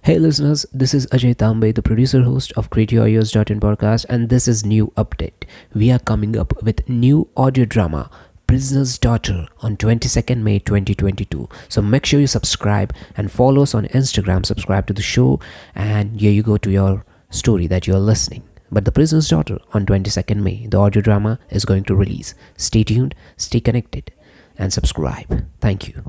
Hey listeners, this is Ajay Tambe, the producer host of CreateYourEars.in podcast, and this is new update. We are coming up with new audio drama, Prisoner's Daughter, on 22nd May 2022. So make sure you subscribe and follow us on Instagram, subscribe to the show, and here you go to your story that you're listening. But The Prisoner's Daughter on 22nd May, the audio drama is going to release. Stay tuned, stay connected, and subscribe. Thank you.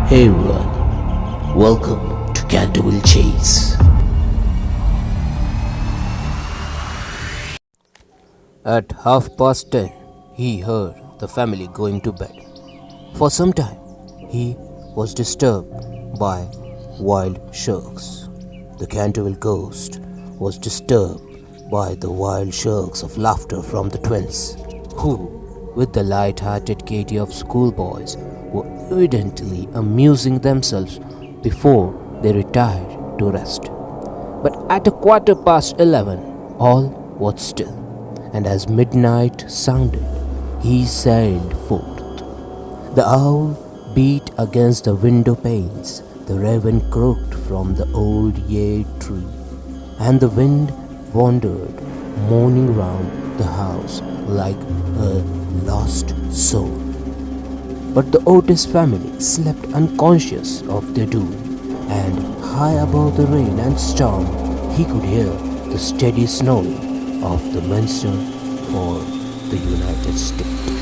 Hey everyone, welcome to Canterville Chase. At 10:30, he heard the family going to bed. For some time, he was disturbed by wild shrieks. The Canterville ghost was disturbed by the wild shrieks of laughter from the twins, who, with the light-hearted gaiety of schoolboys, were evidently amusing themselves before they retired to rest. But at 11:15, all was still, and as midnight sounded, he sallied forth. The owl beat against the window panes, the raven croaked from the old yew tree, and the wind wandered moaning round the house like a lost soul. But the Otis family slept unconscious of their doom, and high above the rain and storm, he could hear the steady snowing of the minister for the United States.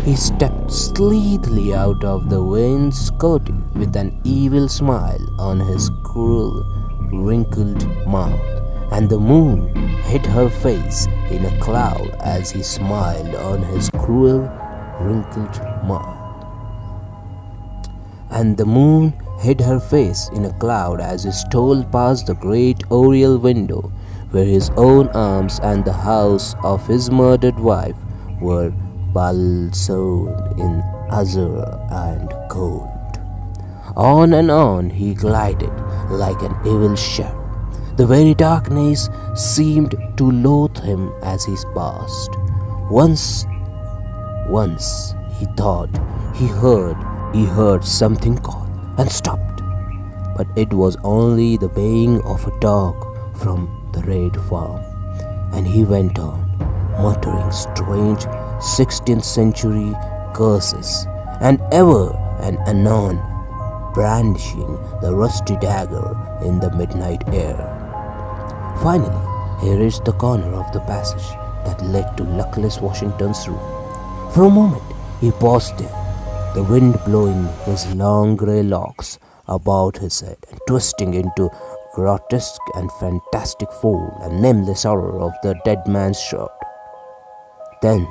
He stepped sleethily out of the wainscoting with an evil smile on his cruel, wrinkled mouth, and the moon hid her face in a cloud as he smiled on his cruel, wrinkled mouth. And the moon hid her face in a cloud as he stole past the great oriel window where his own arms and the house of his murdered wife were balsamed in azure and gold. On and on he glided like an evil shadow. The very darkness seemed to loathe him as he passed. Once he thought he heard something call and stopped, but it was only the baying of a dog from the red farm, and he went on, muttering strange 16th century curses, and ever and anon brandishing the rusty dagger in the midnight air. Finally, he reached the corner of the passage that led to luckless Washington's room. For a moment, he paused there, the wind blowing his long grey locks about his head and twisting into grotesque and fantastic form and nameless horror of the dead man's shirt. Then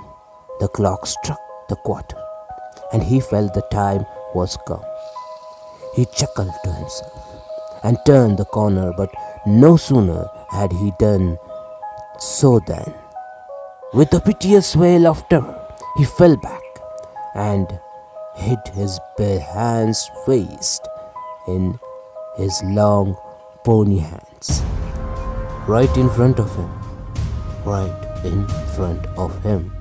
the clock struck the quarter, and he felt the time was come. He chuckled to himself and turned the corner, but no sooner had he done so than, with a piteous wail of terror, he fell back and hid his bare hands faced in his long bony hands. Right in front of him,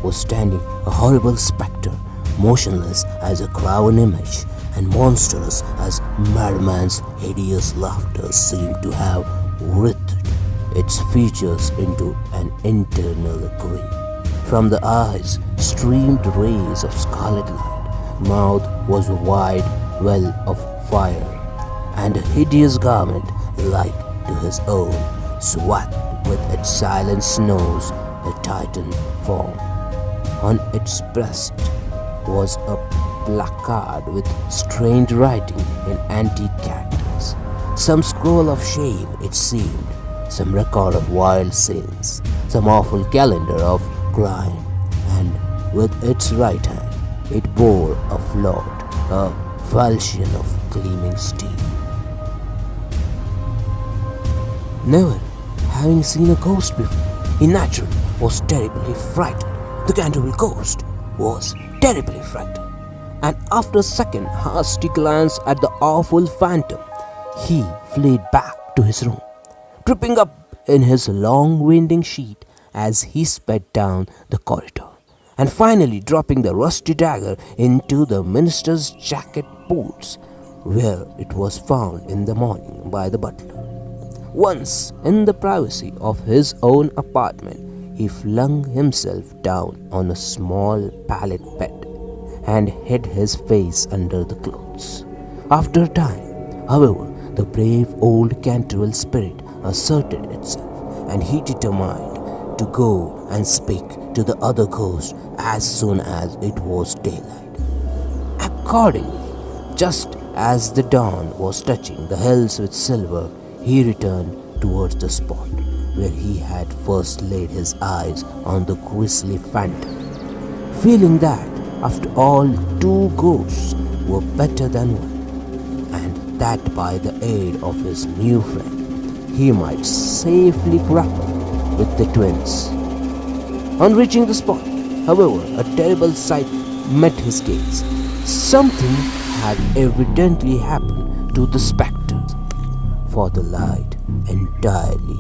was standing a horrible spectre, motionless as a graven image and monstrous as madman's hideous laughter seemed to have writhed its features into an internal grin. From the eyes streamed rays of scarlet light, mouth was a wide well of fire, and a hideous garment like to his own, swathed with its silent snows, a titan form. On its breast was a placard with strange writing in antique characters, some scroll of shame it seemed, some record of wild sins, some awful calendar of crime, and with its right hand it bore a float, a falchion of gleaming steel. Never having seen a ghost before, he naturally was terribly frightened. The Canterville ghost was terribly frightened, and after a second hasty glance at the awful phantom, he fled back to his room, tripping up in his long winding sheet as he sped down the corridor, and finally dropping the rusty dagger into the minister's jacket pockets, where it was found in the morning by the butler. Once in the privacy of his own apartment, he flung himself down on a small pallet bed and hid his face under the clothes. After a time, however, the brave old Canterville spirit asserted itself, and he determined to go and speak to the other ghost as soon as it was daylight. Accordingly, just as the dawn was touching the hills with silver, he returned towards the spot where he had first laid his eyes on the grisly phantom, feeling that, after all, two ghosts were better than one, and that by the aid of his new friend, he might safely grapple with the twins. On reaching the spot, however, a terrible sight met his gaze. Something had evidently happened to the Spectre, for the light entirely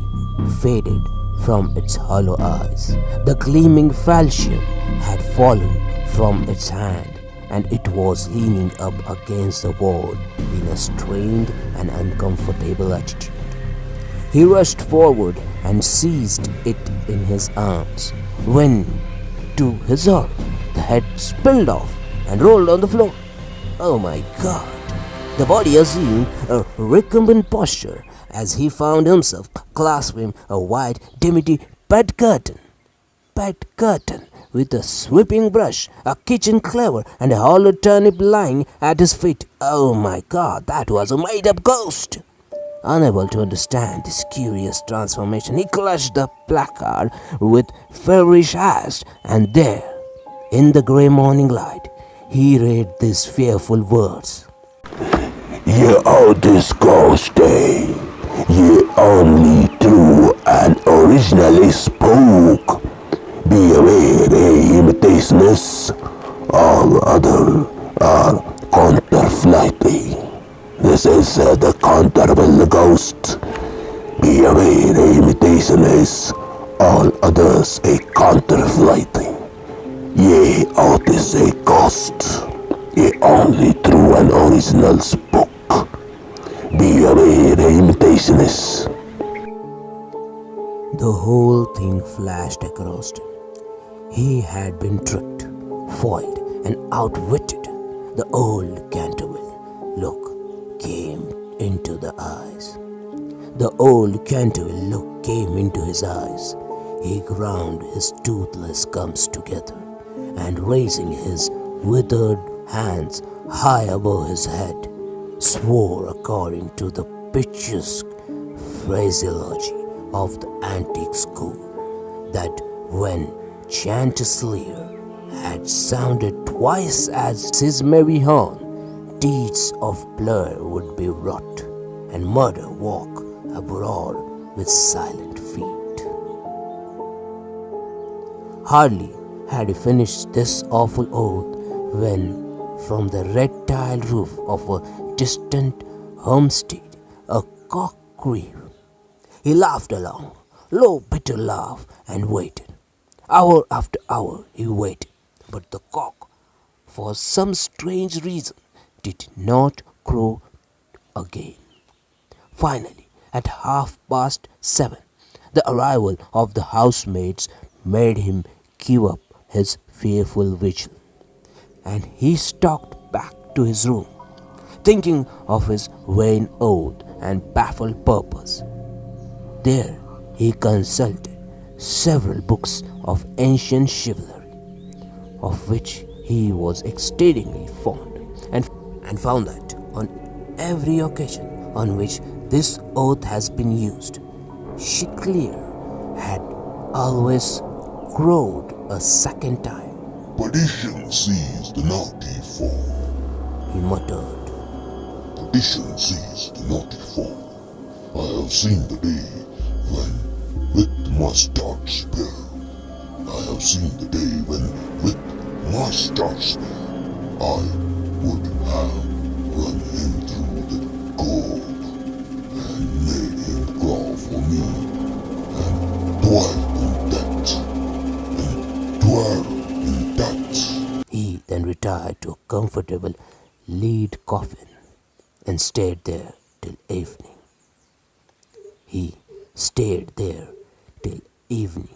faded from its hollow eyes. The gleaming falchion had fallen from its hand, and it was leaning up against the wall in a strained and uncomfortable attitude. He rushed forward and seized it in his arms, when, to his horror, the head spilled off and rolled on the floor. Oh my God! The body assumed a recumbent posture as he found himself clasping a white dimity bed curtain. With a sweeping brush, a kitchen cleaver, and a hollow turnip lying at his feet. Oh my God, that was a made-up ghost! Unable to understand this curious transformation, he clutched the placard with feverish haste, and there, in the grey morning light, he read these fearful words. Ye are this ghost day, ye only true and originally spoke. Beware the imitationist, all other are counterfeitly. This is the Canterville ghost. Beware the imitationist, all others a counterfeiting. Ye out is a ghost, ye only true and original spoke. Beware the imitationist. The whole thing flashed across him. He had been tricked, foiled, and outwitted. The old Canterville look came into the eyes. The old Canterville look came into his eyes. He ground his toothless gums together, and raising his withered hands high above his head, swore according to the picturesque phraseology of the antique school that when Chanticleer had sounded twice as his merry horn, deeds of blood would be wrought, and murder walk abroad with silent feet. Hardly had he finished this awful oath when, from the red tiled roof of a distant homestead, a cock crew. He laughed a long, low, bitter laugh and waited. Hour after hour he waited, but the cock, for some strange reason, did not crow again. Finally, at 7:30, the arrival of the housemaids made him give up his fearful vigil, and he stalked back to his room, thinking of his vain oath and baffled purpose. There he consulted several books of ancient chivalry, of which he was exceedingly fond, and found that on every occasion on which this oath has been used, Chanticleer had always crowed a second time. Perdition sees the naughty fall. He muttered. Perdition sees the naughty fall. I have seen the day when with mustard spear. I have seen the day when with mustard spear I would have run him through the gold and made him crawl for me and dwell in debt and dwell in then retired to a comfortable lead coffin and stayed there till evening. He stayed there till evening.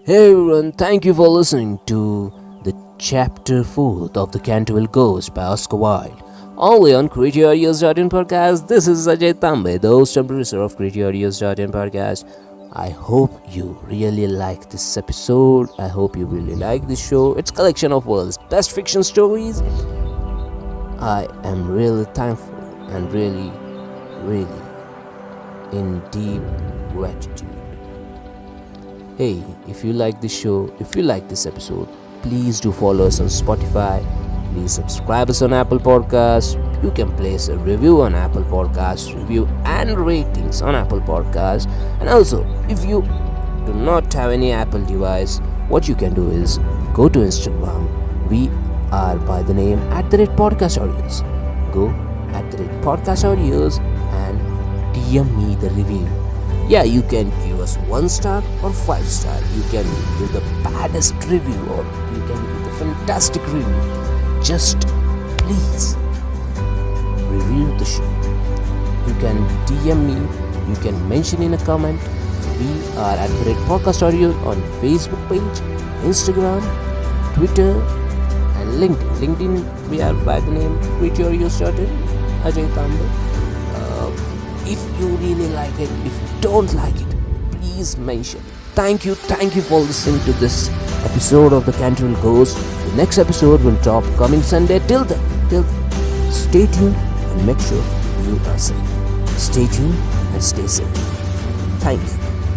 Hey everyone, thank you for listening to the chapter 4th of The Canterville Ghost by Oscar Wilde. Only on CreatyAudios.in podcast. This is Ajay Tambe, the host and producer of CreatyAudios.in podcast. I hope you really like this episode. I hope you really like this show. It's a collection of world's best fiction stories. I am really thankful and really in deep gratitude. Hey, if you like this show, if you like this episode, please do follow us on Spotify. Please subscribe us on Apple Podcasts. You can place a review on Apple Podcasts, review and ratings on Apple Podcasts. And also, if you do not have any Apple device, what you can do is go to Instagram. We are by the name @podcastaudios. Go @podcastaudios and DM me the review. Yeah, you can give us 1 star or 5 star. You can give the baddest review or you can give the fantastic review. Just please review the show. You can DM me, you can mention in a comment. We are @podcastaudio on Facebook page, Instagram, Twitter and LinkedIn. LinkedIn, we are by the name CreatyAudios.in, Ajay Tambe. If you really like it, if you don't like it, please mention. Thank you for listening to this episode of The Canterville Ghost. The next episode will drop coming Sunday. Till then, stay tuned and make sure you are safe. Stay tuned and stay safe. Thank you.